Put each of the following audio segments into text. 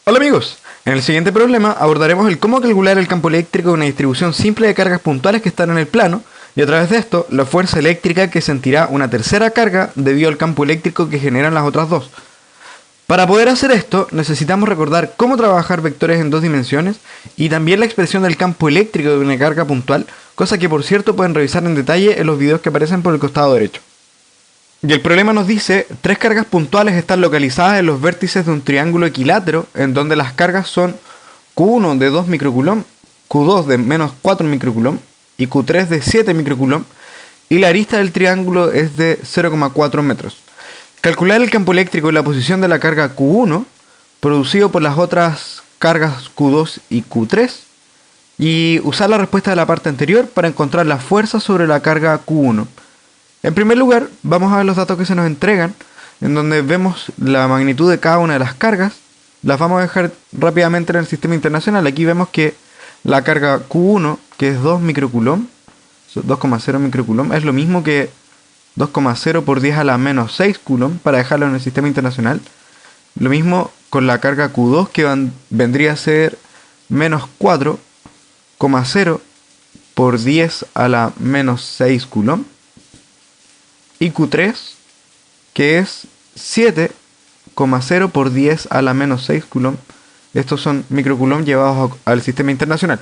Hola amigos, en el siguiente problema abordaremos el cómo calcular el campo eléctrico de una distribución simple de cargas puntuales que están en el plano y a través de esto la fuerza eléctrica que sentirá una tercera carga debido al campo eléctrico que generan las otras dos. Para poder hacer esto necesitamos recordar cómo trabajar vectores en dos dimensiones y también la expresión del campo eléctrico de una carga puntual, cosa que por cierto pueden revisar en detalle en los videos que aparecen por el costado derecho. Y el problema nos dice, tres cargas puntuales están localizadas en los vértices de un triángulo equilátero en donde las cargas son Q1 de 2 microcoulomb, Q2 de menos 4 microcoulomb y Q3 de 7 microcoulomb y la arista del triángulo es de 0,4 metros. Calcular el campo eléctrico y la posición de la carga Q1 producido por las otras cargas Q2 y Q3 y usar la respuesta de la parte anterior para encontrar la fuerza sobre la carga Q1. En primer lugar, vamos a ver los datos que se nos entregan, en donde vemos la magnitud de cada una de las cargas. Las vamos a dejar rápidamente en el sistema internacional. Aquí vemos que la carga Q1, que es 2 microcoulomb, 2,0 microcoulomb, es lo mismo que 2,0 por 10 a la menos 6 coulomb, para dejarlo en el sistema internacional. Lo mismo con la carga Q2, que vendría a ser menos 4,0 por 10 a la menos 6 coulomb. Y Q3, que es 7,0 por 10 a la menos 6 coulomb. Estos son microcoulomb llevados al sistema internacional.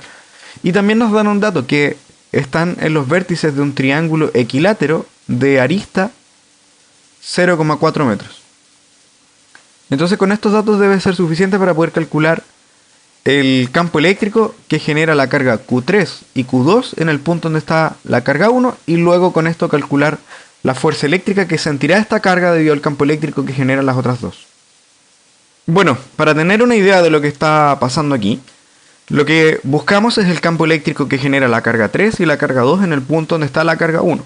Y también nos dan un dato que están en los vértices de un triángulo equilátero de arista 0,4 metros. Entonces con estos datos debe ser suficiente para poder calcular el campo eléctrico que genera la carga Q3 y Q2 en el punto donde está la carga 1 y luego con esto calcular la fuerza eléctrica que sentirá esta carga debido al campo eléctrico que generan las otras dos. Bueno, para tener una idea de lo que está pasando aquí, lo que buscamos es el campo eléctrico que genera la carga 3 y la carga 2 en el punto donde está la carga 1.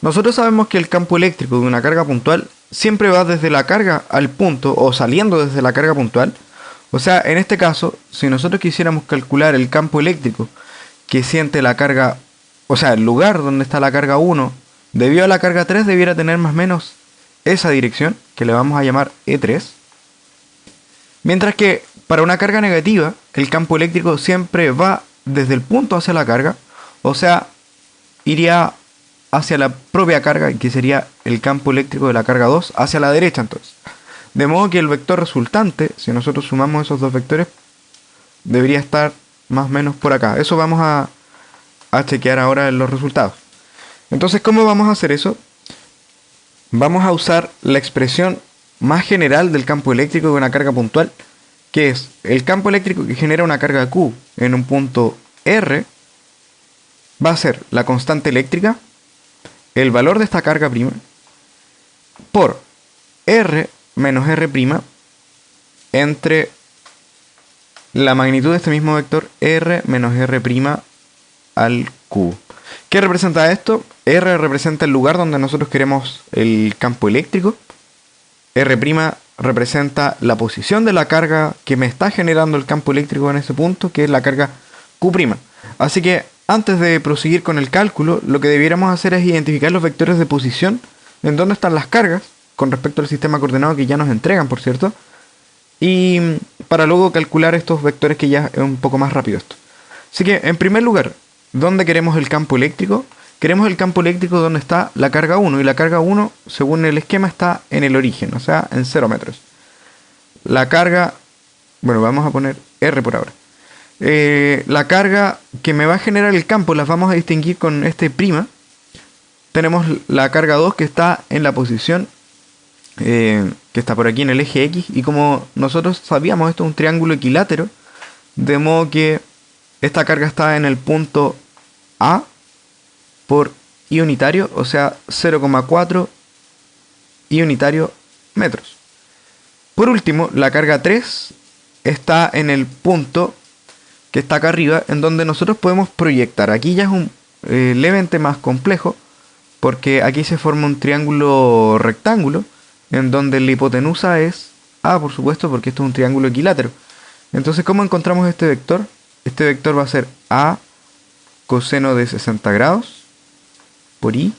Nosotros sabemos que el campo eléctrico de una carga puntual siempre va desde la carga al punto o saliendo desde la carga puntual. O sea, en este caso, si nosotros quisiéramos calcular el campo eléctrico que siente la carga, o sea, el lugar donde está la carga 1, debido a la carga 3 debiera tener más o menos esa dirección, que le vamos a llamar E3. Mientras que para una carga negativa, el campo eléctrico siempre va desde el punto hacia la carga, o sea, iría hacia la propia carga, que sería el campo eléctrico de la carga 2, hacia la derecha entonces. De modo que el vector resultante, si nosotros sumamos esos dos vectores, debería estar más o menos por acá. Eso vamos a chequear ahora en los resultados. Entonces, ¿cómo vamos a hacer eso? Vamos a usar la expresión más general del campo eléctrico de una carga puntual, que es el campo eléctrico que genera una carga Q en un punto R, va a ser la constante eléctrica, el valor de esta carga prima, por R menos R prima, entre la magnitud de este mismo vector R menos R prima al Q. ¿Qué representa esto? R representa el lugar donde nosotros queremos el campo eléctrico. R' representa la posición de la carga que me está generando el campo eléctrico en ese punto, que es la carga Q'. Así que antes de proseguir con el cálculo, lo que debiéramos hacer es identificar los vectores de posición en dónde están las cargas, con respecto al sistema coordenado que ya nos entregan, por cierto, y para luego calcular estos vectores, que ya es un poco más rápido esto. Así que, en primer lugar, ¿dónde queremos el campo eléctrico? Queremos el campo eléctrico donde está la carga 1, y la carga 1, según el esquema, está en el origen, o sea, en 0 metros. La carga, bueno, vamos a poner R por ahora. La carga que me va a generar el campo las vamos a distinguir con este prima. Tenemos la carga 2 que está en la posición, que está por aquí en el eje X, y como nosotros sabíamos, esto es un triángulo equilátero, de modo que esta carga está en el punto A por I unitario, o sea 0,4 I unitario metros. Por último, la carga 3 está en el punto que está acá arriba, en donde nosotros podemos proyectar. Aquí ya es un levemente más complejo, porque aquí se forma un triángulo rectángulo, en donde la hipotenusa es A, por supuesto, porque esto es un triángulo equilátero. Entonces, ¿cómo encontramos este vector? Este vector va a ser A coseno de 60 grados por I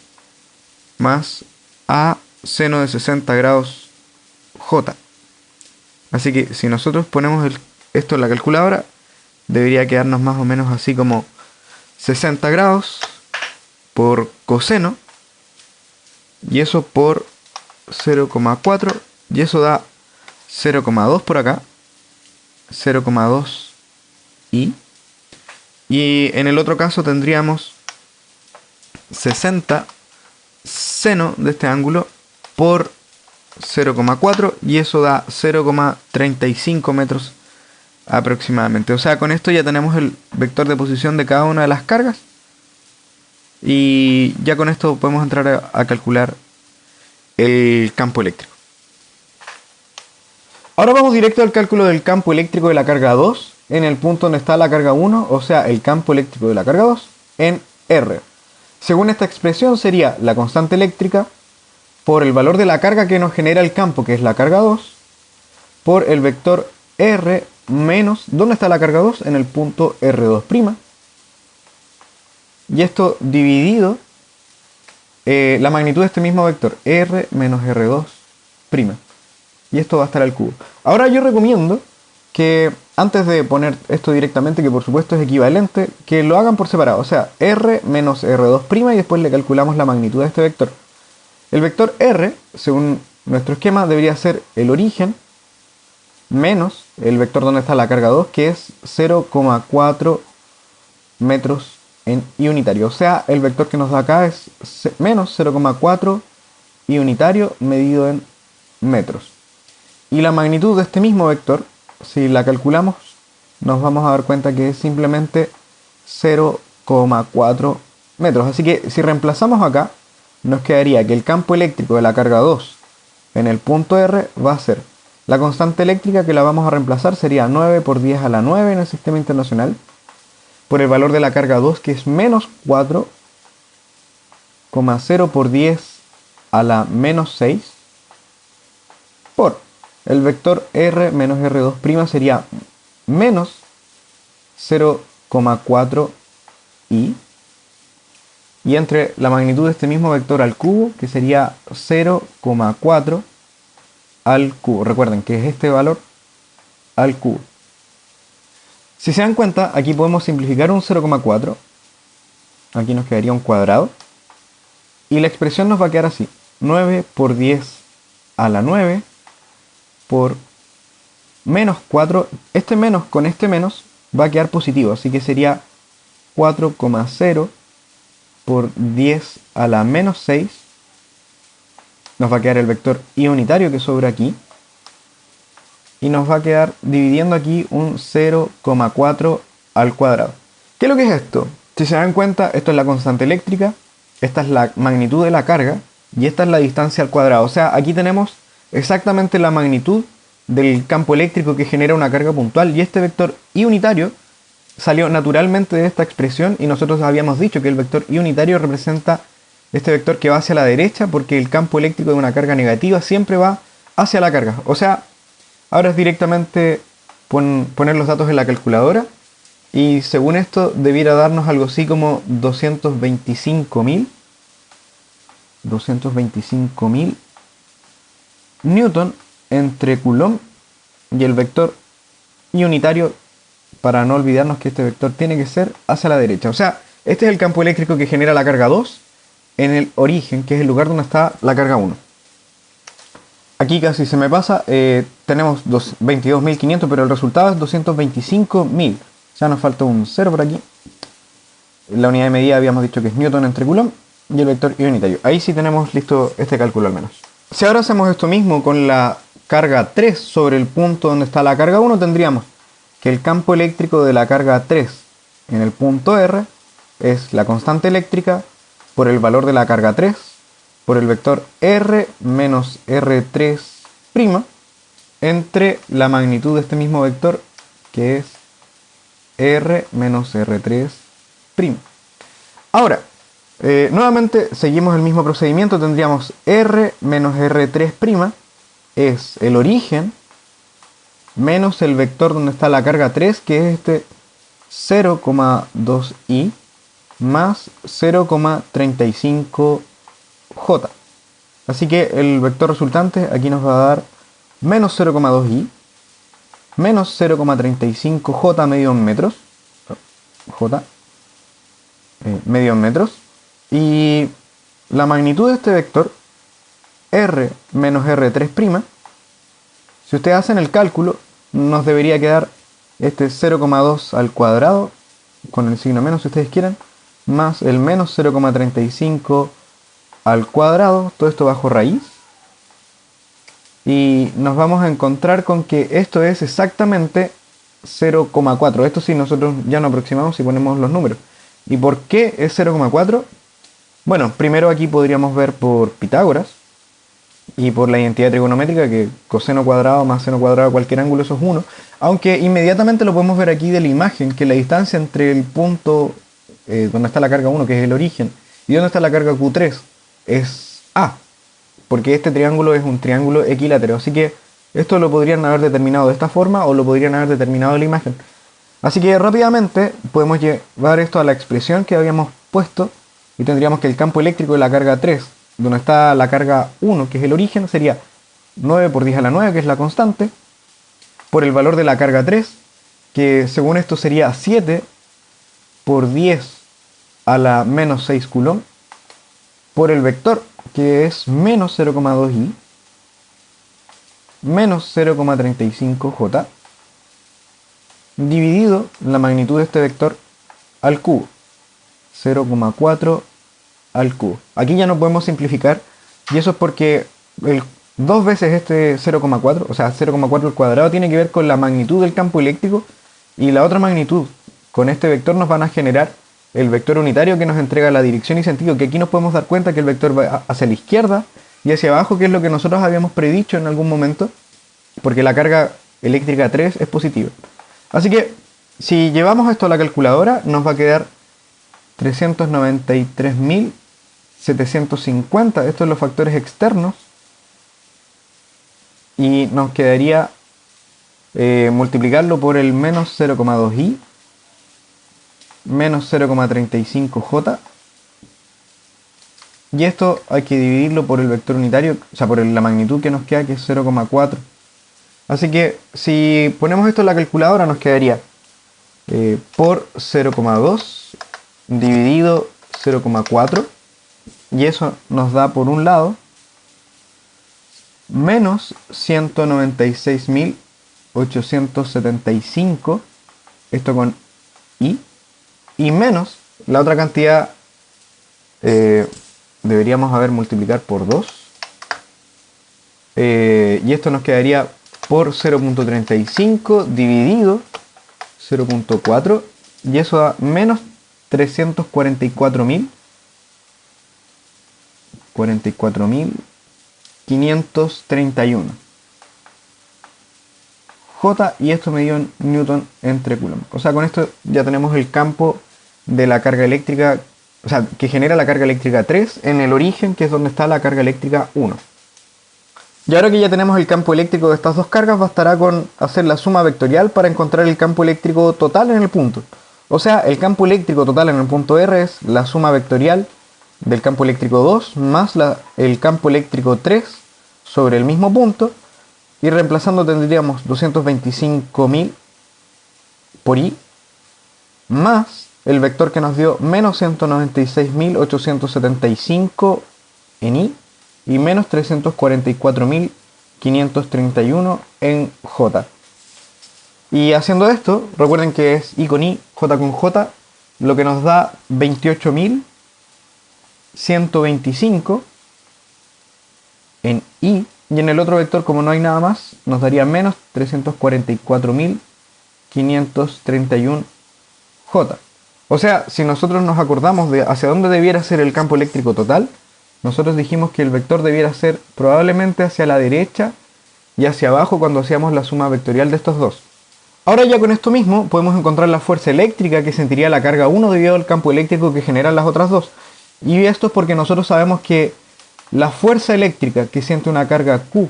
más A seno de 60 grados J. Así que si nosotros ponemos esto en la calculadora, debería quedarnos más o menos así como 60 grados por coseno, y eso por 0,4, y eso da 0,2 por acá, 0,2 y en el otro caso tendríamos 60 seno de este ángulo por 0,4, y eso da 0,35 metros aproximadamente. O sea, con esto ya tenemos el vector de posición de cada una de las cargas, y ya con esto podemos entrar a calcular el campo eléctrico. Ahora vamos directo al cálculo del campo eléctrico de la carga 2 en el punto donde está la carga 1, o sea, el campo eléctrico de la carga 2 en R. Según esta expresión sería la constante eléctrica por el valor de la carga que nos genera el campo, que es la carga 2, por el vector R menos, ¿dónde está la carga 2? En el punto R2'. Y esto dividido la magnitud de este mismo vector, R menos R2'. Y esto va a estar al cubo. Ahora yo recomiendo que antes de poner esto directamente, que por supuesto es equivalente, que lo hagan por separado. O sea, R menos R2' y después le calculamos la magnitud de este vector. El vector R, según nuestro esquema, debería ser el origen menos el vector donde está la carga 2, que es 0,4 metros en y unitario. O sea, el vector que nos da acá es menos 0,4 y unitario medido en metros. Y la magnitud de este mismo vector, si la calculamos, nos vamos a dar cuenta que es simplemente 0,4 metros. Así que si reemplazamos acá, nos quedaría que el campo eléctrico de la carga 2 en el punto R va a ser la constante eléctrica, que la vamos a reemplazar, sería 9 por 10 a la 9 en el sistema internacional, por el valor de la carga 2, que es menos 4,0 por 10 a la menos 6, por el vector R menos R2' sería menos 0,4 y entre la magnitud de este mismo vector al cubo, que sería 0,4 al cubo. Recuerden que es este valor al cubo. Si se dan cuenta, aquí podemos simplificar un 0,4. Aquí nos quedaría un cuadrado. Y la expresión nos va a quedar así. 9 por 10 a la 9 por menos 4. Este menos con este menos va a quedar positivo. Así que sería 4,0 por 10 a la menos 6. Nos va a quedar el vector y unitario que sobra aquí. Y nos va a quedar dividiendo aquí un 0,4 al cuadrado. ¿Qué es lo que es esto? Si se dan cuenta, esto es la constante eléctrica, esta es la magnitud de la carga y esta es la distancia al cuadrado. O sea, aquí tenemos exactamente la magnitud del campo eléctrico que genera una carga puntual, y este vector y unitario salió naturalmente de esta expresión, y nosotros habíamos dicho que el vector y unitario representa este vector que va hacia la derecha, porque el campo eléctrico de una carga negativa siempre va hacia la carga. O sea, ahora es directamente poner los datos en la calculadora, y según esto debiera darnos algo así como 225.000 newton entre coulomb y el vector y unitario, para no olvidarnos que este vector tiene que ser hacia la derecha. O sea, este es el campo eléctrico que genera la carga 2 en el origen, que es el lugar donde está la carga 1. Aquí casi se me pasa, tenemos 22.500, pero el resultado es 225.000. Ya nos falta un 0 por aquí. La unidad de medida habíamos dicho que es newton entre coulomb y el vector y unitario. Ahí sí tenemos listo este cálculo al menos. Si ahora hacemos esto mismo con la carga 3 sobre el punto donde está la carga 1, tendríamos que el campo eléctrico de la carga 3 en el punto R es la constante eléctrica por el valor de la carga 3 por el vector R menos R3' entre la magnitud de este mismo vector, que es R menos R3'. Ahora, nuevamente seguimos el mismo procedimiento. Tendríamos R menos R3' es el origen menos el vector donde está la carga 3, que es este 0,2i más 0,35j. Así que el vector resultante aquí nos va a dar menos 0,2i menos 0,35J medio en metros. J medio en metros. Y la magnitud de este vector, R menos R3', si ustedes hacen el cálculo, nos debería quedar este 0,2 al cuadrado, con el signo menos si ustedes quieren, más el menos 0,35 al cuadrado, todo esto bajo raíz. Y nos vamos a encontrar con que esto es exactamente 0,4. Esto sí, nosotros ya nos aproximamos y ponemos los números. ¿Y por qué es 0,4? Bueno, primero aquí podríamos ver por Pitágoras y por la identidad trigonométrica, que coseno cuadrado más seno cuadrado de cualquier ángulo, eso es 1. Aunque inmediatamente lo podemos ver aquí de la imagen, que la distancia entre el punto donde está la carga 1, que es el origen, y donde está la carga Q3 es A, porque este triángulo es un triángulo equilátero. Así que esto lo podrían haber determinado de esta forma o lo podrían haber determinado de la imagen. Así que rápidamente podemos llevar esto a la expresión que habíamos puesto y tendríamos que el campo eléctrico de la carga 3, donde está la carga 1, que es el origen, sería 9 por 10 a la 9, que es la constante, por el valor de la carga 3, que según esto sería 7 por 10 a la menos 6 coulomb, por el vector, que es menos 0,2i, menos 0,35j, dividido la magnitud de este vector al cubo, 0,4 al cubo. Aquí ya no podemos simplificar, y eso es porque dos veces este 0,4, o sea 0,4 al cuadrado, tiene que ver con la magnitud del campo eléctrico, y la otra magnitud con este vector nos van a generar el vector unitario que nos entrega la dirección y sentido, que aquí nos podemos dar cuenta que el vector va hacia la izquierda y hacia abajo, que es lo que nosotros habíamos predicho en algún momento, porque la carga eléctrica 3 es positiva. Así que si llevamos esto a la calculadora, nos va a quedar 393.750, estos son los factores externos, y nos quedaría multiplicarlo por el menos 0,2i, menos 0,35j, y esto hay que dividirlo por el vector unitario, o sea, por la magnitud que nos queda, que es 0,4. Así que si ponemos esto en la calculadora, nos quedaría por 0,2 dividido 0,4, y eso nos da por un lado menos 196.875, esto con i, y menos la otra cantidad, deberíamos haber multiplicar por 2, y esto nos quedaría por 0,35 dividido 0,4, y eso da menos 44.531 J, y esto me dio en Newton entre Coulomb. O sea, con esto ya tenemos el campo de la carga eléctrica, o sea, que genera la carga eléctrica 3 en el origen, que es donde está la carga eléctrica 1. Y ahora que ya tenemos el campo eléctrico de estas dos cargas, bastará con hacer la suma vectorial para encontrar el campo eléctrico total en el punto. O sea, el campo eléctrico total en el punto R es la suma vectorial del campo eléctrico 2 más el campo eléctrico 3 sobre el mismo punto, y reemplazando tendríamos 225.000 por i, más el vector que nos dio menos 196.875 en i, y menos 344.531 en j. Y haciendo esto, recuerden que es i con i, j con j, lo que nos da 28.125 en i, y en el otro vector, como no hay nada más, nos daría menos 344.531 j. O sea, si nosotros nos acordamos de hacia dónde debiera ser el campo eléctrico total, nosotros dijimos que el vector debiera ser probablemente hacia la derecha y hacia abajo cuando hacíamos la suma vectorial de estos dos. Ahora ya con esto mismo podemos encontrar la fuerza eléctrica que sentiría la carga 1 debido al campo eléctrico que generan las otras dos. Y esto es porque nosotros sabemos que la fuerza eléctrica que siente una carga Q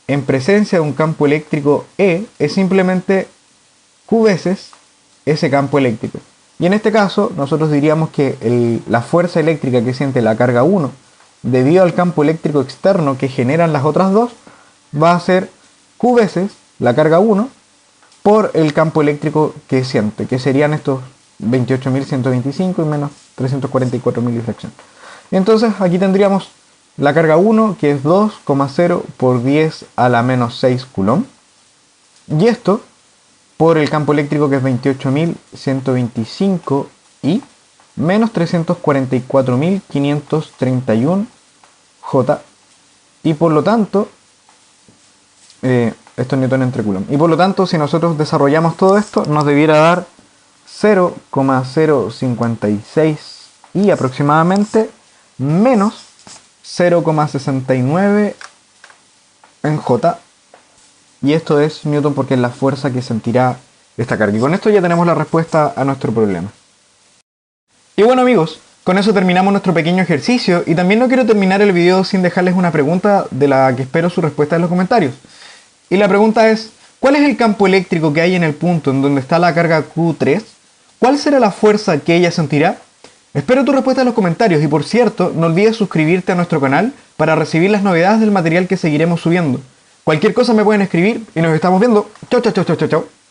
en presencia de un campo eléctrico E es simplemente Q veces ese campo eléctrico. Y en este caso nosotros diríamos que la fuerza eléctrica que siente la carga 1 debido al campo eléctrico externo que generan las otras dos va a ser Q veces la carga 1 por el campo eléctrico que siente, que serían estos 28.125 y menos 344.000 de fracción. Entonces aquí tendríamos la carga 1, que es 2,0 por 10 a la menos 6 coulomb. Y esto por el campo eléctrico, que es 28.125 y menos 344.531 J. Y por lo tanto, esto es newton entre coulomb. Y por lo tanto, si nosotros desarrollamos todo esto, nos debiera dar 0,056 y aproximadamente menos 0,69 en J. Y esto es newton porque es la fuerza que sentirá esta carga. Y con esto ya tenemos la respuesta a nuestro problema. Y bueno amigos, con eso terminamos nuestro pequeño ejercicio y también no quiero terminar el video sin dejarles una pregunta de la que espero su respuesta en los comentarios. Y la pregunta es, ¿cuál es el campo eléctrico que hay en el punto en donde está la carga Q3? ¿Cuál será la fuerza que ella sentirá? Espero tu respuesta en los comentarios y por cierto, no olvides suscribirte a nuestro canal para recibir las novedades del material que seguiremos subiendo. Cualquier cosa me pueden escribir y nos estamos viendo. Chau, chau, chau, chau, chau, chau.